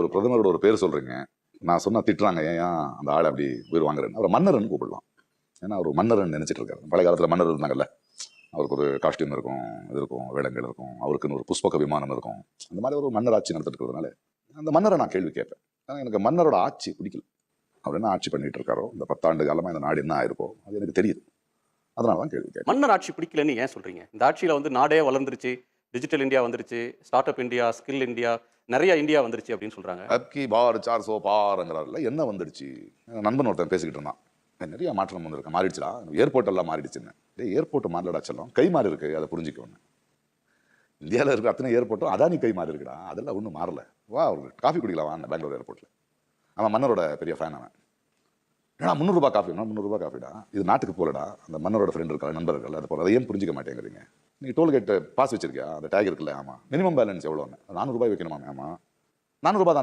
ஒரு பிரதமரோட ஒரு பேர் சொல்றீங்க, நான் சொன்னா திட்டுறாங்க, ஏன் அந்த ஆள் அப்படி உயிர் வாங்குறேன்னு. அவரை மன்னர்னு கூப்பிடலாம். ஏன்னா அவர் மன்னர்னு நினைச்சிட்டு இருக்காரு. பழைய காலத்துல மன்னர் இருந்தாங்கல்ல, அவருக்கு ஒரு காஸ்டியூம் இருக்கும், இது இருக்கும், வேடங்கள் இருக்கும், அவருக்குன்னு ஒரு புஷ்பக விமானம் இருக்கும். அந்த மாதிரி ஒரு மன்னர் ஆட்சி நடத்திட்டு இருக்கிறதுனால அந்த மன்னரை நான் கேள்வி கேட்பேன். ஆனா எனக்கு மன்னரோட ஆட்சி பிடிக்கல. அவர் என்ன ஆட்சி பண்ணிட்டு இருக்காரோ, இந்த 10 ஆண்டு காலமா இந்த நாடு என்ன ஆயிருக்கோ அது எனக்கு தெரியுது. அதனால தான் கேள்வி கேட்பேன். மன்னர் ஆட்சி பிடிக்கலன்னு ஏன் சொல்றீங்க? இந்த ஆட்சியில வந்து நாடே வளர்ந்துருச்சு. டிஜிட்டல் இந்தியா வந்துருச்சு. Start up India, skill India, நெறைய இந்தியா வந்துருச்சு அப்படின்னு சொல்றாங்க. அப்கி பார் 400 பார்ங்கிறாருல, என்ன வந்துடுச்சு? என் நண்பன் ஒருத்தன் பேசிக்கிட்டு இருந்தான். நிறைய மாற்றம் வந்திருக்கு, மாறிடுச்சுடா, ஏர்போர்ட் எல்லாம் மாறிடுச்சுன்னு. ஏர்போர்ட் மாறலடா செல்லம், கை மாறி இருக்கு, அதை புரிஞ்சுக்கணும். இந்தியாவில் இருக்க அத்தனை ஏர்போர்ட்டும் அதானி கை மாறி இருக்குடா, அதெல்லாம் ஒன்றும் மாறல. வா ஒரு காஃபி குடிக்கலாம் வாங்க பெங்களூர் ஏர்போர்ட்டில். அவன் மன்னரோட பெரிய ஃபேன் அவன். ஏன்னா 300 ரூபாய் காஃபி, 300 ரூபாய் காஃபிடா, இது நாட்டுக்கு போலடா, அந்த மன்னரோட ஃப்ரெண்ட் இருக்கா, நண்பர்கள், அது போல. அதை ஏன் புரிஞ்சிக்க மாட்டேங்கிறீங்க? நீ டோல்கேட் பாஸ் வச்சிருக்கியா, அந்த டேக் இருக்குல்ல, ஆமா, மினிமம் பேலன்ஸ் எவ்வளோ? 400 ரூபாய் வைக்கணுமா? ஆமா, 400 ரூபாய் தான்.